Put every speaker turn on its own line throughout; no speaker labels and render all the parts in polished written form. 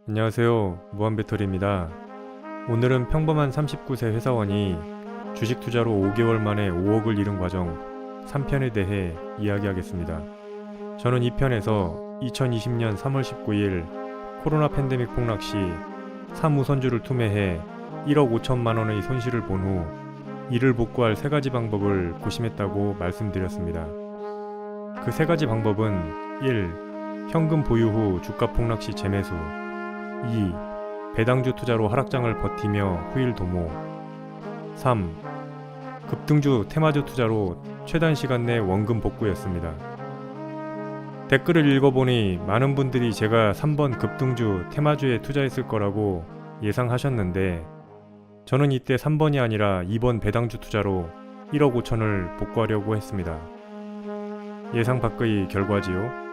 안녕하세요. 무한배터리입니다. 오늘은 평범한 39세 회사원이 주식 투자로 5개월 만에 5억을 잃은 과정 3편에 대해 이야기하겠습니다. 저는 이 편에서 2020년 3월 19일 코로나 팬데믹 폭락 시 3우선주를 투매해 1억 5천만 원의 손실을 본 후 이를 복구할 3가지 방법을 고심했다고 말씀드렸습니다. 그 3가지 방법은 1. 현금 보유 후 주가 폭락 시 재매수. 2. 배당주 투자로 하락장을 버티며 후일 도모. 3. 급등주 테마주 투자로 최단 시간 내 원금 복구였습니다. 댓글을 읽어보니 많은 분들이 제가 3번 급등주 테마주에 투자했을 거라고 예상하셨는데 저는 이때 3번이 아니라 2번 배당주 투자로 1억 5천을 복구하려고 했습니다. 예상 밖의 결과지요.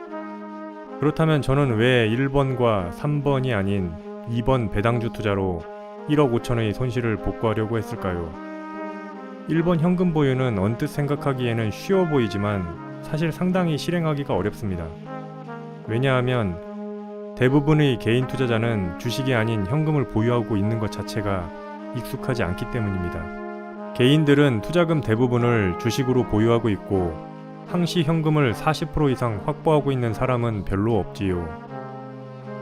그렇다면 저는 왜 1번과 3번이 아닌 2번 배당주 투자로 1억 5천의 손실을 복구하려고 했을까요? 1번 현금 보유는 언뜻 생각하기에는 쉬워 보이지만 사실 상당히 실행하기가 어렵습니다. 왜냐하면 대부분의 개인 투자자는 주식이 아닌 현금을 보유하고 있는 것 자체가 익숙하지 않기 때문입니다. 개인들은 투자금 대부분을 주식으로 보유하고 있고 항시 현금을 40% 이상 확보하고 있는 사람은 별로 없지요.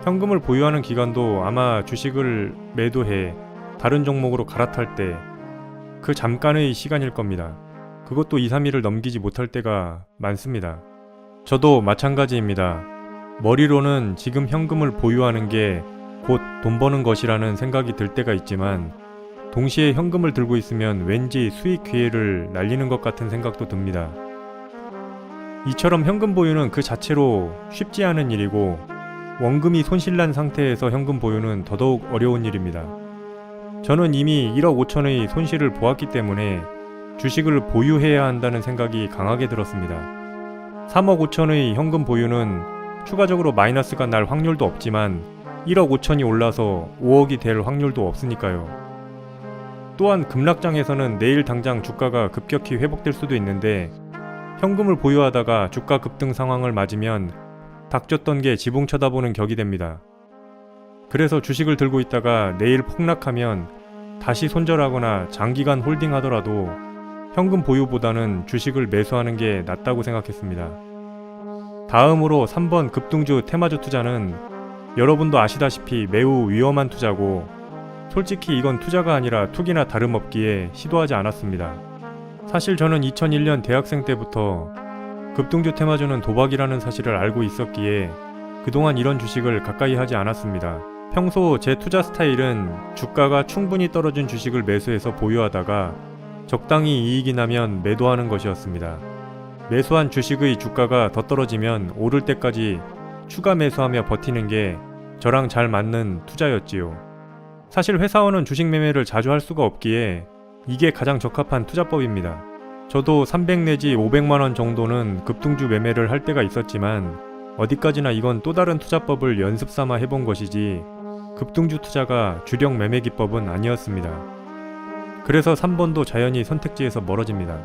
현금을 보유하는 기간도 아마 주식을 매도해 다른 종목으로 갈아탈 때 그 잠깐의 시간일 겁니다. 그것도 2, 3일을 넘기지 못할 때가 많습니다. 저도 마찬가지입니다. 머리로는 지금 현금을 보유하는 게 곧 돈 버는 것이라는 생각이 들 때가 있지만 동시에 현금을 들고 있으면 왠지 수익 기회를 날리는 것 같은 생각도 듭니다. 이처럼 현금 보유는 그 자체로 쉽지 않은 일이고 원금이 손실난 상태에서 현금 보유는 더더욱 어려운 일입니다. 저는 이미 1억 5천의 손실을 보았기 때문에 주식을 보유해야 한다는 생각이 강하게 들었습니다. 3억 5천의 현금 보유는 추가적으로 마이너스가 날 확률도 없지만 1억 5천이 올라서 5억이 될 확률도 없으니까요. 또한 급락장에서는 내일 당장 주가가 급격히 회복될 수도 있는데 현금을 보유하다가 주가 급등 상황을 맞으면 닥쳤던 게 지붕 쳐다보는 격이 됩니다. 그래서 주식을 들고 있다가 내일 폭락하면 다시 손절하거나 장기간 홀딩하더라도 현금 보유보다는 주식을 매수하는 게 낫다고 생각했습니다. 다음으로 3번 급등주 테마주 투자는 여러분도 아시다시피 매우 위험한 투자고 솔직히 이건 투자가 아니라 투기나 다름없기에 시도하지 않았습니다. 사실 저는 2001년 대학생 때부터 급등주 테마주는 도박이라는 사실을 알고 있었기에 그동안 이런 주식을 가까이 하지 않았습니다. 평소 제 투자 스타일은 주가가 충분히 떨어진 주식을 매수해서 보유하다가 적당히 이익이 나면 매도하는 것이었습니다. 매수한 주식의 주가가 더 떨어지면 오를 때까지 추가 매수하며 버티는 게 저랑 잘 맞는 투자였지요. 사실 회사원은 주식 매매를 자주 할 수가 없기에 이게 가장 적합한 투자법입니다. 저도 300 내지 500만원 정도는 급등주 매매를 할 때가 있었지만 어디까지나 이건 또 다른 투자법을 연습 삼아 해본 것이지 급등주 투자가 주력 매매 기법은 아니었습니다. 그래서 3번도 자연히 선택지에서 멀어집니다.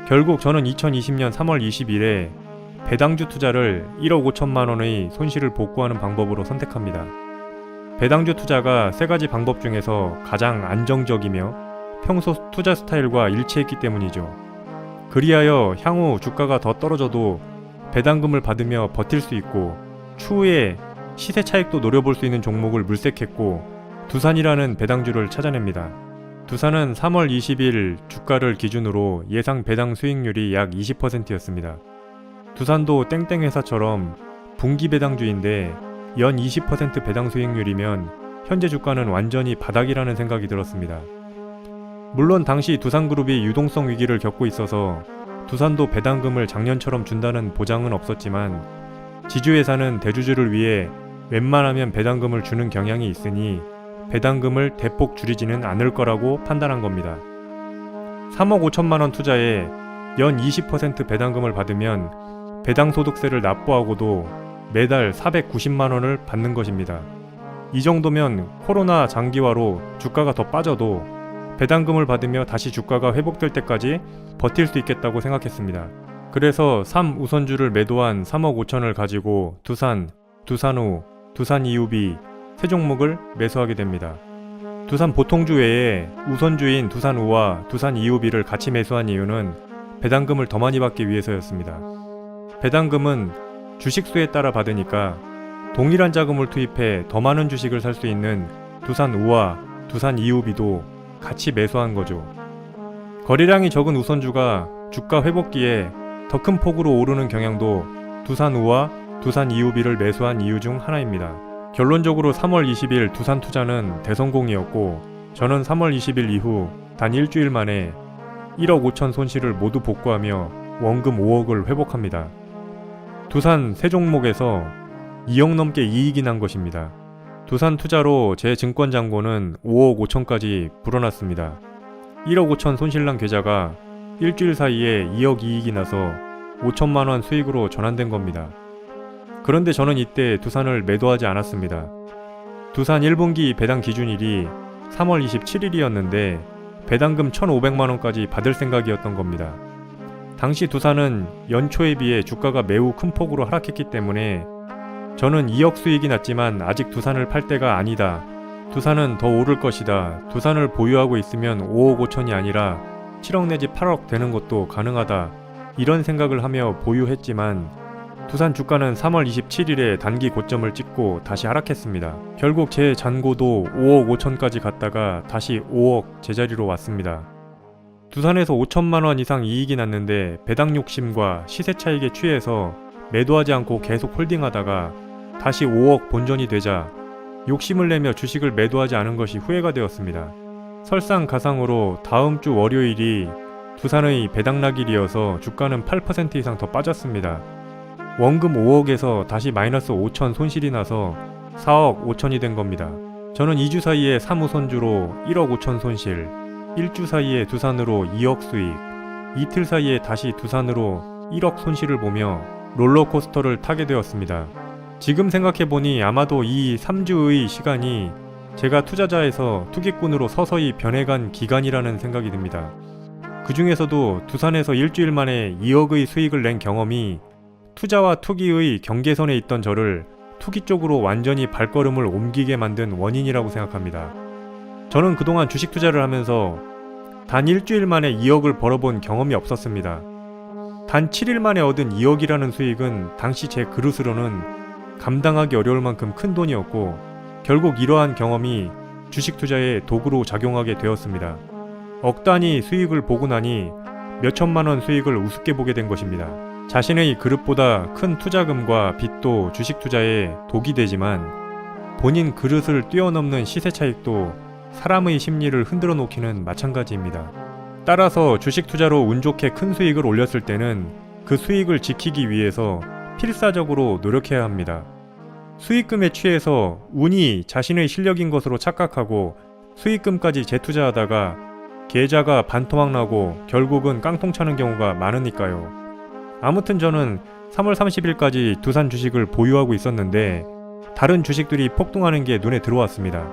결국 저는 2020년 3월 20일에 배당주 투자를 1억 5천만 원의 손실을 복구하는 방법으로 선택합니다. 배당주 투자가 3가지 방법 중에서 가장 안정적이며 평소 투자 스타일과 일치했기 때문이죠. 그리하여 향후 주가가 더 떨어져도 배당금을 받으며 버틸 수 있고 추후에 시세 차익도 노려볼 수 있는 종목을 물색했고 두산이라는 배당주를 찾아냅니다. 두산은 3월 20일 주가를 기준으로 예상 배당 수익률이 약 20%였습니다. 두산도 땡땡 회사처럼 분기 배당주인데 연 20% 배당 수익률이면 현재 주가는 완전히 바닥이라는 생각이 들었습니다. 물론 당시 두산그룹이 유동성 위기를 겪고 있어서 두산도 배당금을 작년처럼 준다는 보장은 없었지만 지주회사는 대주주를 위해 웬만하면 배당금을 주는 경향이 있으니 배당금을 대폭 줄이지는 않을 거라고 판단한 겁니다. 3억 5천만 원 투자에 연 20% 배당금을 받으면 배당소득세를 납부하고도 매달 490만 원을 받는 것입니다. 이 정도면 코로나 장기화로 주가가 더 빠져도 배당금을 받으며 다시 주가가 회복될 때까지 버틸 수 있겠다고 생각했습니다. 그래서 3우선주를 매도한 3억 5천을 가지고 두산, 두산우, 두산이유비 세 종목을 매수하게 됩니다. 두산 보통주 외에 우선주인 두산우와 두산이오비를 같이 매수한 이유는 배당금을 더 많이 받기 위해서였습니다. 배당금은 주식수에 따라 받으니까 동일한 자금을 투입해 더 많은 주식을 살 수 있는 두산우와 두산이오비도 같이 매수한 거죠. 거래량이 적은 우선주가 주가 회복기에 더 큰 폭으로 오르는 경향도 두산우와 두산이오비를 매수한 이유 중 하나입니다. 결론적으로 3월 20일 두산투자는 대성공이었고 저는 3월 20일 이후 단 일주일 만에 1억 5천 손실을 모두 복구하며 원금 5억을 회복합니다. 두산 세 종목에서 2억 넘게 이익이 난 것입니다. 두산투자로 제 증권 잔고는 5억 5천까지 불어났습니다. 1억 5천 손실난 계좌가 일주일 사이에 2억 이익이 나서 5천만 원 수익으로 전환된 겁니다. 그런데 저는 이때 두산을 매도하지 않았습니다. 두산 1분기 배당 기준일이 3월 27일이었는데 배당금 1,500만 원까지 받을 생각이었던 겁니다. 당시 두산은 연초에 비해 주가가 매우 큰 폭으로 하락했기 때문에 저는 2억 수익이 났지만 아직 두산을 팔 때가 아니다. 두산은 더 오를 것이다. 두산을 보유하고 있으면 5억 5천이 아니라 7억 내지 8억 되는 것도 가능하다. 이런 생각을 하며 보유했지만 두산 주가는 3월 27일에 단기 고점을 찍고 다시 하락했습니다. 결국 제 잔고도 5억 5천까지 갔다가 다시 5억 제자리로 왔습니다. 두산에서 5천만 원 이상 이익이 났는데 배당 욕심과 시세 차익에 취해서 매도하지 않고 계속 홀딩하다가 다시 5억 본전이 되자 욕심을 내며 주식을 매도하지 않은 것이 후회가 되었습니다. 설상가상으로 다음 주 월요일이 두산의 배당락일이어서 주가는 8% 이상 더 빠졌습니다. 원금 5억에서 다시 마이너스 5천 손실이 나서 4억 5천이 된 겁니다. 저는 2주 사이에 3우선주로 1억 5천 손실, 1주 사이에 두산으로 2억 수익, 이틀 사이에 다시 두산으로 1억 손실을 보며 롤러코스터를 타게 되었습니다. 지금 생각해보니 아마도 이 3주의 시간이 제가 투자자에서 투기꾼으로 서서히 변해간 기간이라는 생각이 듭니다. 그 중에서도 두산에서 일주일 만에 2억의 수익을 낸 경험이 투자와 투기의 경계선에 있던 저를 투기 쪽으로 완전히 발걸음을 옮기게 만든 원인이라고 생각합니다. 저는 그동안 주식 투자를 하면서 단 일주일 만에 2억을 벌어본 경험이 없었습니다. 단 7일 만에 얻은 2억이라는 수익은 당시 제 그릇으로는 감당하기 어려울 만큼 큰 돈이었고 결국 이러한 경험이 주식 투자의 도구로 작용하게 되었습니다. 억 단위 수익을 보고 나니 몇천만 원 수익을 우습게 보게 된 것입니다. 자신의 그릇보다 큰 투자금과 빚도 주식 투자에 독이 되지만 본인 그릇을 뛰어넘는 시세 차익도 사람의 심리를 흔들어 놓기는 마찬가지입니다. 따라서 주식 투자로 운 좋게 큰 수익을 올렸을 때는 그 수익을 지키기 위해서 필사적으로 노력해야 합니다. 수익금에 취해서 운이 자신의 실력인 것으로 착각하고 수익금까지 재투자하다가 계좌가 반토막 나고 결국은 깡통 차는 경우가 많으니까요. 아무튼 저는 3월 30일까지 두산 주식을 보유하고 있었는데 다른 주식들이 폭등하는 게 눈에 들어왔습니다.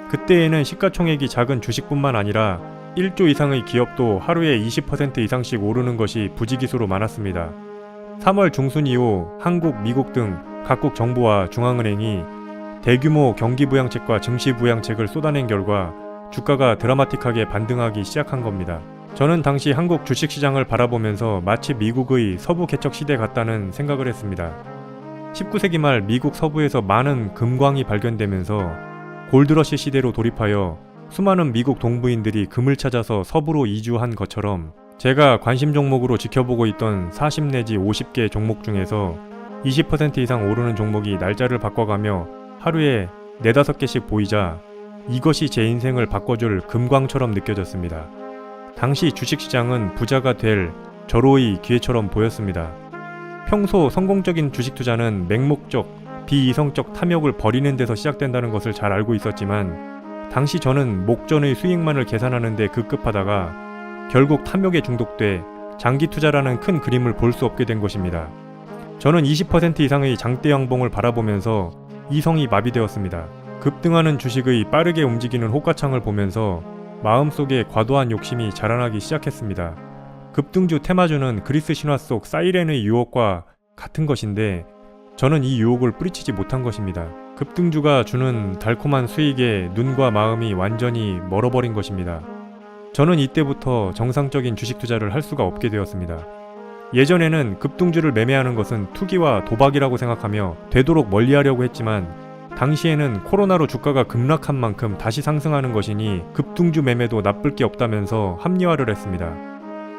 그때에는 시가총액이 작은 주식뿐만 아니라 1조 이상의 기업도 하루에 20% 이상씩 오르는 것이 부지기수로 많았습니다. 3월 중순 이후 한국, 미국 등 각국 정부와 중앙은행이 대규모 경기부양책과 증시부양책을 쏟아낸 결과 주가가 드라마틱하게 반등하기 시작한 겁니다. 저는 당시 한국 주식시장을 바라보면서 마치 미국의 서부 개척 시대 같다는 생각을 했습니다. 19세기 말 미국 서부에서 많은 금광이 발견되면서 골드러시 시대로 돌입하여 수많은 미국 동부인들이 금을 찾아서 서부로 이주한 것처럼 제가 관심 종목으로 지켜보고 있던 40 내지 50개 종목 중에서 20% 이상 오르는 종목이 날짜를 바꿔가며 하루에 4-5개씩 보이자 이것이 제 인생을 바꿔줄 금광처럼 느껴졌습니다. 당시 주식시장은 부자가 될 절호의 기회처럼 보였습니다. 평소 성공적인 주식 투자는 맹목적, 비이성적 탐욕을 버리는 데서 시작된다는 것을 잘 알고 있었지만 당시 저는 목전의 수익만을 계산하는 데 급급하다가 결국 탐욕에 중독돼 장기 투자라는 큰 그림을 볼 수 없게 된 것입니다. 저는 20% 이상의 장대 양봉을 바라보면서 이성이 마비되었습니다. 급등하는 주식의 빠르게 움직이는 호가창을 보면서 마음속에 과도한 욕심이 자라나기 시작했습니다. 급등주 테마주는 그리스 신화 속 사이렌의 유혹과 같은 것인데 저는 이 유혹을 뿌리치지 못한 것입니다. 급등주가 주는 달콤한 수익에 눈과 마음이 완전히 멀어버린 것입니다. 저는 이때부터 정상적인 주식 투자를 할 수가 없게 되었습니다. 예전에는 급등주를 매매하는 것은 투기와 도박이라고 생각하며 되도록 멀리하려고 했지만 당시에는 코로나로 주가가 급락한 만큼 다시 상승하는 것이니 급등주 매매도 나쁠 게 없다면서 합리화를 했습니다.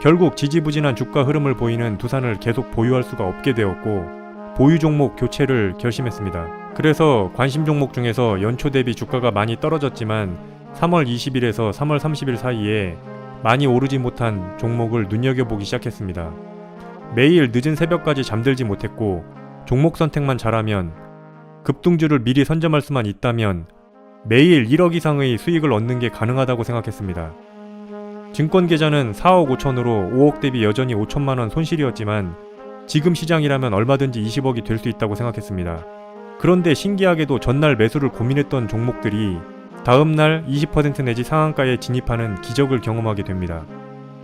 결국 지지부진한 주가 흐름을 보이는 두산을 계속 보유할 수가 없게 되었고 보유 종목 교체를 결심했습니다. 그래서 관심 종목 중에서 연초 대비 주가가 많이 떨어졌지만 3월 20일에서 3월 30일 사이에 많이 오르지 못한 종목을 눈여겨보기 시작했습니다. 매일 늦은 새벽까지 잠들지 못했고 종목 선택만 잘하면 급등주를 미리 선점할 수만 있다면 매일 1억 이상의 수익을 얻는 게 가능하다고 생각했습니다. 증권 계좌는 4억 5천으로 5억 대비 여전히 5천만원 손실이었지만 지금 시장이라면 얼마든지 20억이 될 수 있다고 생각했습니다. 그런데 신기하게도 전날 매수를 고민했던 종목들이 다음날 20% 내지 상한가에 진입하는 기적을 경험하게 됩니다.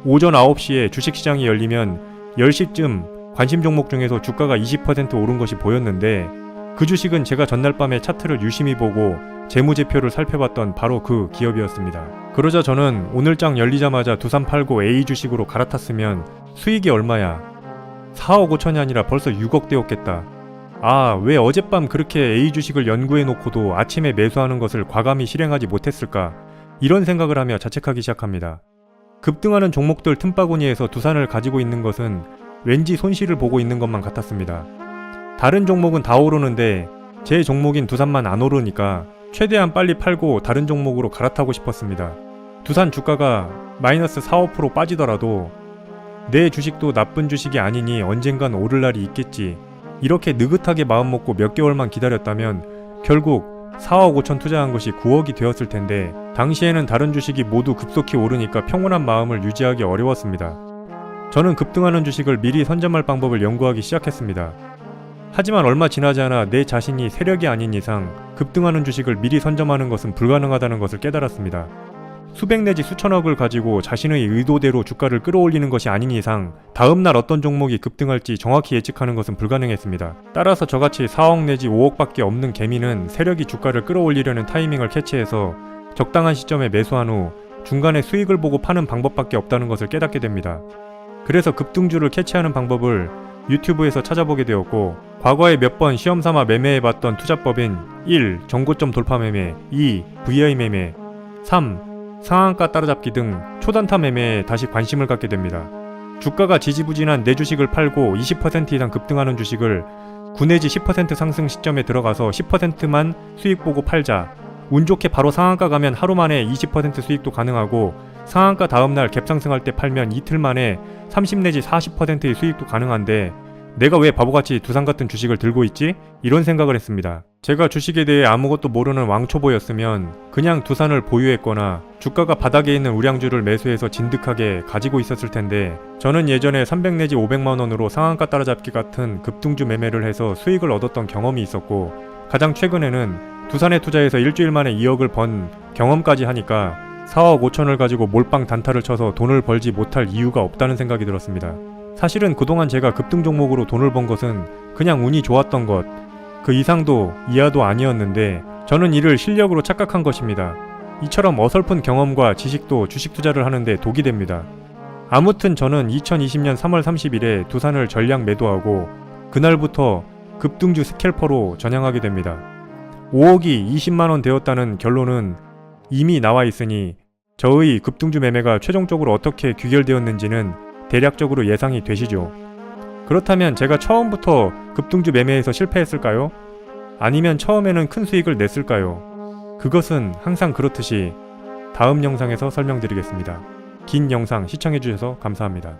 오전 9시에 주식시장이 열리면 10시쯤 관심 종목 중에서 주가가 20% 오른 것이 보였는데 그 주식은 제가 전날 밤에 차트를 유심히 보고 재무제표를 살펴봤던 바로 그 기업이었습니다. 그러자 저는 오늘장 열리자마자 두산 팔고 A 주식으로 갈아탔으면 수익이 얼마야? 4억 5천이 아니라 벌써 6억 되었겠다. 아, 왜 어젯밤 그렇게 A 주식을 연구해놓고도 아침에 매수하는 것을 과감히 실행하지 못했을까? 이런 생각을 하며 자책하기 시작합니다. 급등하는 종목들 틈바구니에서 두산을 가지고 있는 것은 왠지 손실을 보고 있는 것만 같았습니다. 다른 종목은 다 오르는데 제 종목인 두산만 안 오르니까 최대한 빨리 팔고 다른 종목으로 갈아타고 싶었습니다. 두산 주가가 마이너스 4, 5% 빠지더라도 내 주식도 나쁜 주식이 아니니 언젠간 오를 날이 있겠지. 이렇게 느긋하게 마음먹고 몇 개월만 기다렸다면 결국 4억 5천 투자한 것이 9억이 되었을 텐데 당시에는 다른 주식이 모두 급속히 오르니까 평온한 마음을 유지하기 어려웠습니다. 저는 급등하는 주식을 미리 선점할 방법을 연구하기 시작했습니다. 하지만 얼마 지나지 않아 내 자신이 세력이 아닌 이상 급등하는 주식을 미리 선점하는 것은 불가능하다는 것을 깨달았습니다. 수백 내지 수천억을 가지고 자신의 의도대로 주가를 끌어올리는 것이 아닌 이상 다음날 어떤 종목이 급등할지 정확히 예측하는 것은 불가능했습니다. 따라서 저같이 4억 내지 5억밖에 없는 개미는 세력이 주가를 끌어올리려는 타이밍을 캐치해서 적당한 시점에 매수한 후 중간에 수익을 보고 파는 방법밖에 없다는 것을 깨닫게 됩니다. 그래서 급등주를 캐치하는 방법을 유튜브에서 찾아보게 되었고 과거에 몇 번 시험삼아 매매해봤던 투자법인 1. 정고점 돌파 매매, 2. VI 매매, 3. 상한가 따라잡기 등 초단타 매매에 다시 관심을 갖게 됩니다. 주가가 지지부진한 내 주식을 팔고 20% 이상 급등하는 주식을 9 내지 10% 상승 시점에 들어가서 10%만 수익 보고 팔자. 운 좋게 바로 상한가 가면 하루 만에 20% 수익도 가능하고 상한가 다음날 갭상승할 때 팔면 이틀 만에 30 내지 40%의 수익도 가능한데 내가 왜 바보같이 두산 같은 주식을 들고 있지? 이런 생각을 했습니다. 제가 주식에 대해 아무것도 모르는 왕초보였으면 그냥 두산을 보유했거나 주가가 바닥에 있는 우량주를 매수해서 진득하게 가지고 있었을 텐데 저는 예전에 300 내지 500만원으로 상한가 따라잡기 같은 급등주 매매를 해서 수익을 얻었던 경험이 있었고 가장 최근에는 두산에 투자해서 일주일 만에 2억을 번 경험까지 하니까 4억 5천을 가지고 몰빵 단타를 쳐서 돈을 벌지 못할 이유가 없다는 생각이 들었습니다. 사실은 그동안 제가 급등 종목으로 돈을 번 것은 그냥 운이 좋았던 것, 그 이상도 이하도 아니었는데 저는 이를 실력으로 착각한 것입니다. 이처럼 어설픈 경험과 지식도 주식 투자를 하는데 독이 됩니다. 아무튼 저는 2020년 3월 30일에 두산을 전량 매도하고 그날부터 급등주 스캘퍼로 전향하게 됩니다. 5억이 20만원 되었다는 결론은 이미 나와 있으니 저의 급등주 매매가 최종적으로 어떻게 귀결되었는지는 대략적으로 예상이 되시죠. 그렇다면 제가 처음부터 급등주 매매에서 실패했을까요? 아니면 처음에는 큰 수익을 냈을까요? 그것은 항상 그렇듯이 다음 영상에서 설명드리겠습니다. 긴 영상 시청해주셔서 감사합니다.